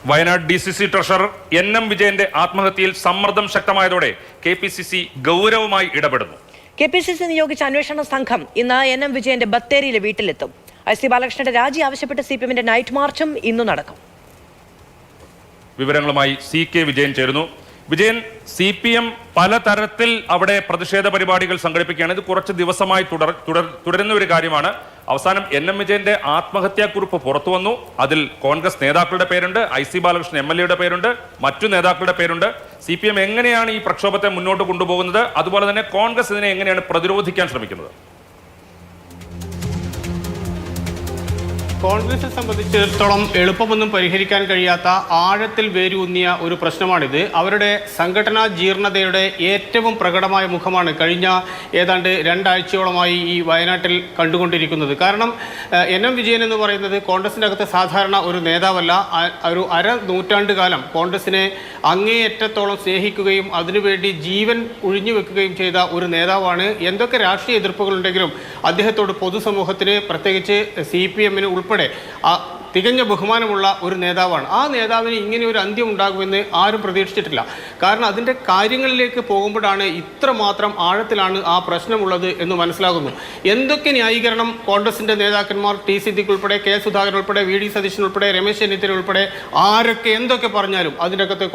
Wayanad DCC treasurer NM വിജയന്റെ ആത്മഹത്യയിൽ സമ്മർദ്ദം ശക്തമായതോടെ KPCC ഗൗരവമായി ഇടപെടുന്നു. KPCC നിയോഗിച്ച അന്വേഷണ സംഘം ഇന്ന് NM വിജയന്റെ ബത്തേരിയിലെ വീട്ടിലെത്തും. IC ബാലകൃഷ്ണന്റെ രാജി ആവശ്യപ്പെട്ട് CPMന്റെ നൈറ്റ് മാർച്ചും ഇന്നു നടക്കും. വിവരങ്ങളുമായി CK വിജയൻ ചേരുന്നു. വിജയൻ, CPM പലതരത്തിൽ അവിടെ പ്രതിഷേധ പരിപാടികൾ സംഘടിപ്പിക്കുകയാണ്. ഇത് കുറച്ച് ദിവസമായി തുടരുന്ന ഒരു കാര്യമാണ്. അവസാനം NM വിജയന്റെ ആത്മഹത്യാക്കുറിപ്പ് പുറത്തു വന്നു. അതിൽ കോൺഗ്രസ് നേതാക്കളുടെ പേരുണ്ട്, IC ബാലകൃഷ്ണൻ MLA പേരുണ്ട്, മറ്റു നേതാക്കളുടെ പേരുണ്ട്. CPM എങ്ങനെയാണ് ഈ പ്രക്ഷോഭത്തെ മുന്നോട്ട് കൊണ്ടുപോകുന്നത്? അതുപോലെ തന്നെ കോൺഗ്രസ് ഇതിനെ എങ്ങനെയാണ് പ്രതിരോധിക്കാൻ ശ്രമിക്കുന്നത്? കോൺഗ്രസിനെ സംബന്ധിച്ചിടത്തോളം എളുപ്പമൊന്നും പരിഹരിക്കാൻ കഴിയാത്ത ആഴത്തിൽ വേരൂന്നിയ ഒരു പ്രശ്നമാണിത്. അവരുടെ സംഘടനാ ജീർണതയുടെ ഏറ്റവും പ്രകടമായ മുഖമാണ് കഴിഞ്ഞ ഏതാണ്ട് 2 ആഴ്ചയോളമായി ഈ വയനാട്ടിൽ കണ്ടുകൊണ്ടിരിക്കുന്നത്. കാരണം NM വിജയൻ എന്ന് പറയുന്നത് കോൺഗ്രസിൻ്റെ അകത്ത് സാധാരണ ഒരു നേതാവല്ല. ഒരു നൂറ്റാണ്ട് കാലം കോൺഗ്രസിനെ അങ്ങേയറ്റത്തോളം സ്നേഹിക്കുകയും അതിനുവേണ്ടി ജീവൻ ഒഴിഞ്ഞു വെക്കുകയും ചെയ്ത ഒരു നേതാവാണ്. എന്തൊക്കെ രാഷ്ട്രീയ എതിർപ്പുകളുണ്ടെങ്കിലും അദ്ദേഹത്തോട് പൊതുസമൂഹത്തിന്, പ്രത്യേകിച്ച് CPMന് ഉൾപ്പെടെ തികഞ്ഞ ബഹുമാനമുള്ള ഒരു നേതാവാണ്. ആ നേതാവിന് ഇങ്ങനെ ഒരു അന്ത്യം ഉണ്ടാകുമെന്ന് ആരും പ്രതീക്ഷിച്ചിട്ടില്ല. കാരണം അതിൻ്റെ കാര്യങ്ങളിലേക്ക് പോകുമ്പോഴാണ് ഇത്രമാത്രം ആഴത്തിലാണ് ആ പ്രശ്നമുള്ളത് എന്ന് മനസ്സിലാകുന്നു. എന്തൊക്കെ ന്യായീകരണം കോൺഗ്രസിൻ്റെ നേതാക്കന്മാർ T സിദ്ദിഖ് ഉൾപ്പെടെ, K സുധാകരൻ ഉൾപ്പെടെ, VD സതീശൻ ഉൾപ്പെടെ, രമേശ് ചെന്നിത്തല ഉൾപ്പെടെ ആരൊക്കെ എന്തൊക്കെ പറഞ്ഞാലും അതിനകത്ത്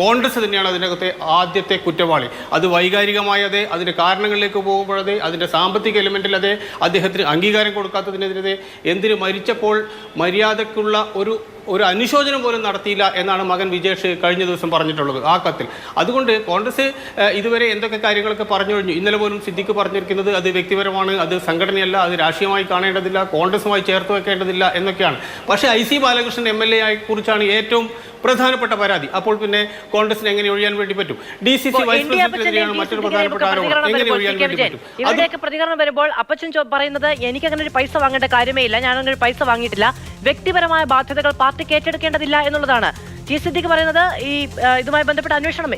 കോൺഗ്രസ് തന്നെയാണ് അതിനകത്തെ ആദ്യത്തെ കുറ്റവാളി. അത് വൈകാരികമായതേ, അതിൻ്റെ കാരണങ്ങളിലേക്ക് പോകുമ്പോഴതേ, അതിൻ്റെ സാമ്പത്തിക എലിമെൻറ്റിൽ അതേ, അദ്ദേഹത്തിന് അംഗീകാരം കൊടുക്കാത്തതിനെതിരെ, എന്തിന് മരിച്ചപ്പോൾ മര്യാദക്കുള്ള ഒരു അനുശോചനം പോലും നടത്തിയില്ല എന്നാണ് മകൻ വിജേഷ് കഴിഞ്ഞ ദിവസം പറഞ്ഞിട്ടുള്ളത് ആ കത്തിൽ. അതുകൊണ്ട് കോൺഗ്രസ് ഇതുവരെ എന്തൊക്കെ കാര്യങ്ങളൊക്കെ പറഞ്ഞു കഴിഞ്ഞു. ഇന്നലെ പോലും സിദ്ദിഖ് പറഞ്ഞിരിക്കുന്നത് അത് വ്യക്തിപരമാണ്, അത് സംഘടനയല്ല, അത് രാഷ്ട്രീയമായി കാണേണ്ടതില്ല, കോൺഗ്രസുമായി ചേർത്ത് വെക്കേണ്ടതില്ല എന്നൊക്കെയാണ്. പക്ഷേ IC ബാലകൃഷ്ണൻ MLA കുറിച്ചാണ് ഏറ്റവും പ്രധാനപ്പെട്ട പരാതി. അപ്പോൾ പിന്നെ കോൺഗ്രസിന് എങ്ങനെ ഒഴിയാൻ വേണ്ടി പറ്റും? DCC വൈസ് പ്രസിഡന്റിനെതിരെയാണ് മറ്റൊരു പ്രധാനപ്പെട്ട ആരോപണം. എങ്ങനെ ഒഴിയാൻ വേണ്ടി പറ്റും? ഇവരുടെയൊക്കെ പ്രതികരണം വരുമ്പോൾ അപ്പച്ചൻ പറയുന്നത് എനിക്ക് അങ്ങനെ ഒരു പൈസ വാങ്ങേണ്ട കാര്യമേ ഇല്ല, ഞാൻ അങ്ങനെ ഒരു പൈസ വാങ്ങിയിട്ടില്ല, വ്യക്തിപരമായ ബാധ്യതകൾ പാർട്ടിക്ക് ഏറ്റെടുക്കേണ്ടതില്ല എന്നുള്ളതാണ്. T സിദ്ദിഖ് പറയുന്നത് ഈ ഇതുമായി ബന്ധപ്പെട്ട അന്വേഷണം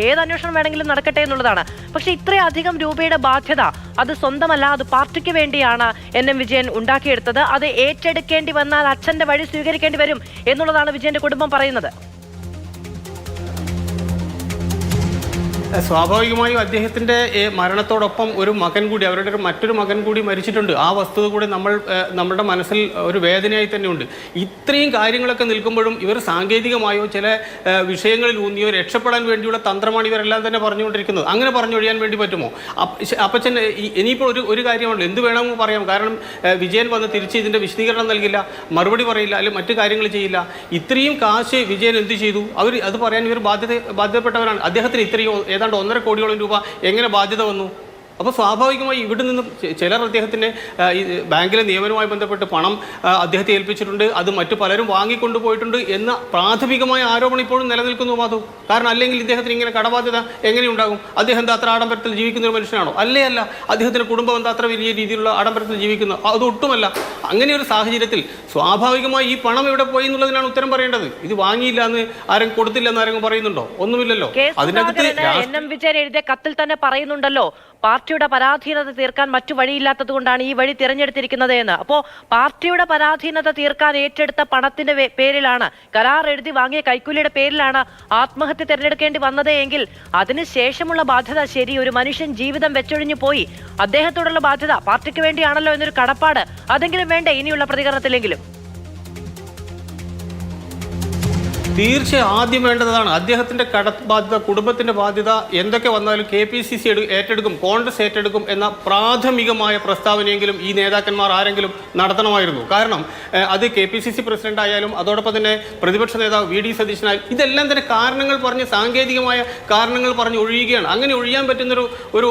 ഏത് അന്വേഷണം വേണമെങ്കിലും നടക്കട്ടെ എന്നുള്ളതാണ്. പക്ഷെ ഇത്രയധികം രൂപയുടെ ബാധ്യത അത് സ്വന്തമല്ല, അത് പാർട്ടിക്ക് വേണ്ടിയാണ് NM വിജയൻ ഉണ്ടാക്കിയെടുത്തത്. അത് ഏറ്റെടുക്കേണ്ടി വന്നാൽ അച്ഛന്റെ വഴി സ്വീകരിക്കേണ്ടി വരും എന്നുള്ളതാണ് വിജയന്റെ കുടുംബം പറയുന്നത്. സ്വാഭാവികമായും അദ്ദേഹത്തിൻ്റെ മരണത്തോടൊപ്പം ഒരു മകൻ കൂടി, അവരുടെ മറ്റൊരു മകൻ കൂടി മരിച്ചിട്ടുണ്ട്. ആ വസ്തുത കൂടി നമ്മളുടെ മനസ്സിൽ ഒരു വേദനയായി തന്നെയുണ്ട്. ഇത്രയും കാര്യങ്ങളൊക്കെ നിൽക്കുമ്പോഴും ഇവർ സാങ്കേതികമായോ ചില വിഷയങ്ങളിൽ ഊന്നിയോ രക്ഷപ്പെടാൻ വേണ്ടിയുള്ള തന്ത്രമാണ് ഇവരെല്ലാം തന്നെ പറഞ്ഞുകൊണ്ടിരിക്കുന്നത്. അങ്ങനെ പറഞ്ഞൊഴിയാൻ വേണ്ടി പറ്റുമോ? അപ്പച്ചൻ ഇനിയിപ്പോൾ ഒരു കാര്യമാണല്ലോ, എന്ത് വേണമെന്ന് പറയാം. കാരണം വിജയൻ വന്ന് തിരിച്ച് ഇതിൻ്റെ വിശദീകരണം നൽകില്ല, മറുപടി പറയില്ല, അല്ലെങ്കിൽ മറ്റു കാര്യങ്ങൾ ചെയ്യില്ല. ഇത്രയും കാശ് വിജയൻ എന്ത് ചെയ്തു? അത് പറയാൻ ഇവർ ബാധ്യതപ്പെട്ടവരാണ്. അദ്ദേഹത്തിന് ഇത്രയും ഏതാണ്ട് 1.5 കോടിയോളം രൂപ എങ്ങനെ ബാധ്യത വന്നു? അപ്പോൾ സ്വാഭാവികമായി ഇവിടെ നിന്നും ചിലർ അദ്ദേഹത്തിൻ്റെ ബാങ്കിലെ നിയമനവുമായി ബന്ധപ്പെട്ട് പണം അദ്ദേഹത്തെ ഏൽപ്പിച്ചിട്ടുണ്ട്, അത് മറ്റു പലരും വാങ്ങിക്കൊണ്ടുപോയിട്ടുണ്ട് എന്ന പ്രാഥമികമായ ആരോപണം ഇപ്പോഴും നിലനിൽക്കുന്നു മാധു. കാരണം അല്ലെങ്കിൽ ഇദ്ദേഹത്തിന് ഇങ്ങനെ കടബാധ്യത എങ്ങനെയുണ്ടാകും? അദ്ദേഹം എന്താ അത്ര ആഡംബരത്തിൽ ജീവിക്കുന്ന ഒരു മനുഷ്യനാണോ? അല്ല. അദ്ദേഹത്തിൻ്റെ കുടുംബം എന്താ അത്ര വലിയ രീതിയിലുള്ള ആഡംബരത്തിൽ ജീവിക്കുന്നു? അതൊട്ടുമല്ല. അങ്ങനെ ഒരു സാഹചര്യത്തിൽ സ്വാഭാവികമായി ഈ പണം എവിടെ പോയി എന്നുള്ളതിനാണ് ഉത്തരം പറയേണ്ടത്. ഇത് വാങ്ങിയില്ല എന്ന് ആരും, കൊടുത്തില്ല എന്ന് ആരെങ്കിലും പറയുന്നുണ്ടോ? ഒന്നുമില്ലല്ലോ. അതിനകത്ത് NM വിജയൻ എഴുതിയ കത്തിൽ തന്നെ പറയുന്നുണ്ടല്ലോ, പാർട്ടിയുടെ പരാധീനത തീർക്കാൻ മറ്റു വഴിയില്ലാത്തത് കൊണ്ടാണ് ഈ വഴി തിരഞ്ഞെടുത്തിരിക്കുന്നത് എന്ന്. അപ്പോൾ പാർട്ടിയുടെ പരാധീനത തീർക്കാൻ ഏറ്റെടുത്ത പണത്തിന്റെ പേരിലാണ്, കരാർ എഴുതി വാങ്ങിയ കൈക്കൂലിയുടെ പേരിലാണ് ആത്മഹത്യ തിരഞ്ഞെടുക്കേണ്ടി വന്നത് എങ്കിൽ അതിനുശേഷമുള്ള ബാധ്യത ശരി, ഒരു മനുഷ്യൻ ജീവിതം വെച്ചൊഴിഞ്ഞു പോയി, അദ്ദേഹത്തോടുള്ള ബാധ്യത പാർട്ടിക്ക് വേണ്ടിയാണല്ലോ എന്നൊരു കടപ്പാട് അതെങ്കിലും വേണ്ടേ ഇനിയുള്ള പ്രതികരണത്തിലെങ്കിലും? തീർച്ചയായും ആദ്യം വേണ്ടതാണ് അദ്ദേഹത്തിൻ്റെ കടബാധ്യത, കുടുംബത്തിൻ്റെ ബാധ്യത എന്തൊക്കെ വന്നാലും KPCC ഏറ്റെടുക്കും, കോൺഗ്രസ് ഏറ്റെടുക്കും എന്ന പ്രാഥമികമായ പ്രസ്താവനയെങ്കിലും ഈ നേതാക്കന്മാർ ആരെങ്കിലും നടത്തണമായിരുന്നു. കാരണം അത് KPCC പ്രസിഡന്റ് ആയാലും അതോടൊപ്പം തന്നെ പ്രതിപക്ഷ നേതാവ് VD സതീശനായാലും ഇതെല്ലാം തന്നെ കാരണങ്ങൾ പറഞ്ഞ്, സാങ്കേതികമായ കാരണങ്ങൾ പറഞ്ഞ് ഒഴിയുകയാണ്. അങ്ങനെ ഒഴിയാൻ പറ്റുന്നൊരു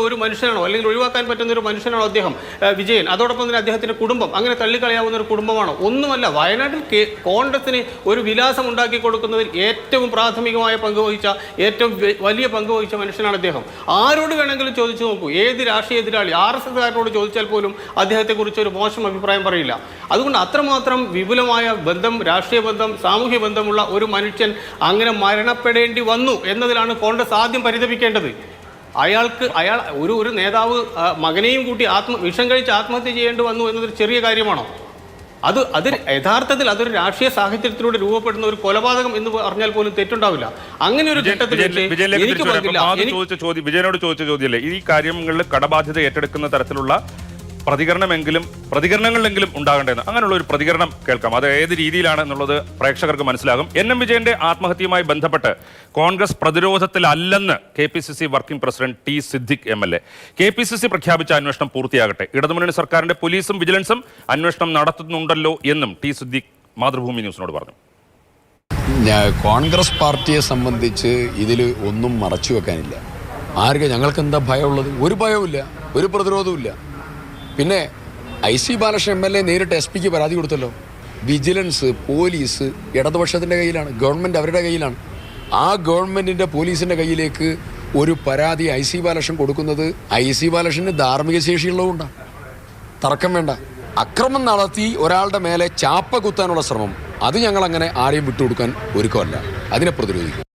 ഒരു മനുഷ്യനാണോ, അല്ലെങ്കിൽ ഒഴിവാക്കാൻ പറ്റുന്നൊരു മനുഷ്യനാണോ അദ്ദേഹം വിജയൻ? അതോടൊപ്പം തന്നെ അദ്ദേഹത്തിൻ്റെ കുടുംബം അങ്ങനെ തള്ളിക്കളയാവുന്ന ഒരു കുടുംബമാണോ? ഒന്നുമല്ല. വയനാട്ടിൽ കോൺഗ്രസിന് ഒരു വിലാസം ഉണ്ടാക്കി കൊടുക്കുന്നത് ഏറ്റവും പ്രാഥമികമായ പങ്കുവഹിച്ച, ഏറ്റവും വലിയ പങ്കുവഹിച്ച മനുഷ്യനാണ് അദ്ദേഹം. ആരോട് വേണമെങ്കിലും ചോദിച്ചു നോക്കൂ, ഏത് രാഷ്ട്രീയ എതിരാളി, RSSകാരോട് ചോദിച്ചാൽ പോലും അദ്ദേഹത്തെക്കുറിച്ച് ഒരു മോശം അഭിപ്രായം പറയില്ല. അതുകൊണ്ട് അത്രമാത്രം വിപുലമായ ബന്ധം, രാഷ്ട്രീയ ബന്ധം, സാമൂഹ്യ ബന്ധമുള്ള ഒരു മനുഷ്യൻ അങ്ങനെ മരണപ്പെടേണ്ടി വന്നു എന്നതിലാണ് കോൺഗ്രസ് ആദ്യം പരിതപിക്കേണ്ടത്. അയാൾ ഒരു നേതാവ് മകനെയും കൂട്ടി വിഷം കഴിച്ച് ആത്മഹത്യ ചെയ്യേണ്ടി വന്നു എന്നതൊരു ചെറിയ കാര്യമാണോ? അത് യഥാർത്ഥത്തിൽ അതൊരു രാഷ്ട്രീയ സാഹചര്യത്തിലൂടെ രൂപപ്പെടുന്ന ഒരു കൊലപാതകം എന്ന് പറഞ്ഞാൽ പോലും തെറ്റുണ്ടാവില്ല. അങ്ങനെ ഒരു ഘട്ടത്തിൽ വിജയനോട് ചോദിച്ച ചോദ്യമല്ലേ ഈ കാര്യങ്ങളിൽ കടബാധ്യത ഏറ്റെടുക്കുന്ന തരത്തിലുള്ള പ്രതികരണങ്ങളിലെങ്കിലും ഉണ്ടാകേണ്ടതെന്ന്. അങ്ങനെയുള്ള ഒരു പ്രതികരണം കേൾക്കാം. അത് ഏത് രീതിയിലാണ് എന്നുള്ളത് പ്രേക്ഷകർക്ക് മനസ്സിലാകും. NM വിജയന്റെ ആത്മഹത്യയുമായി ബന്ധപ്പെട്ട് കോൺഗ്രസ് പ്രതിരോധത്തിലല്ലെന്ന് KPCC working president T Siddique MLA. KPCC പ്രഖ്യാപിച്ച അന്വേഷണം പൂർത്തിയാകട്ടെ, ഇടതുമുന്നണി സർക്കാരിന്റെ പോലീസും വിജിലൻസും അന്വേഷണം നടത്തുന്നുണ്ടല്ലോ എന്നും T സിദ്ദിഖ് മാതൃഭൂമി ന്യൂസിനോട് പറഞ്ഞു. കോൺഗ്രസ് പാർട്ടിയെ സംബന്ധിച്ച് ഇതിൽ ഒന്നും മറച്ചു വെക്കാനില്ല. ഞങ്ങൾക്ക് എന്താ ഭയമുള്ളത്? ഒരു ഭയവുമില്ല, ഒരു പ്രതിരോധവും ഇല്ല. പിന്നെ IC ബാലകൃഷ്ണൻ MLA നേരിട്ട് SP-ക്ക് പരാതി കൊടുത്തല്ലോ. വിജിലൻസ്, പോലീസ് ഇടതുപക്ഷത്തിൻ്റെ കയ്യിലാണ്, ഗവൺമെൻറ് അവരുടെ കയ്യിലാണ്. ആ ഗവൺമെൻറ്റിൻ്റെ പോലീസിൻ്റെ കയ്യിലേക്ക് ഒരു പരാതി IC ബാലകൃഷ്ണൻ കൊടുക്കുന്നത് IC ബാലകൃഷ്ണന് ധാർമ്മിക ശേഷിയുള്ളതുകൊണ്ടാണ്. തർക്കം വേണ്ട. അക്രമം നടത്തി ഒരാളുടെ മേലെ ചാപ്പ കുത്താനുള്ള ശ്രമം അത് ഞങ്ങളങ്ങനെ ആരെയും വിട്ടുകൊടുക്കാൻ ഒരുക്കമല്ല. അതിനെ പ്രതിരോധിക്കും.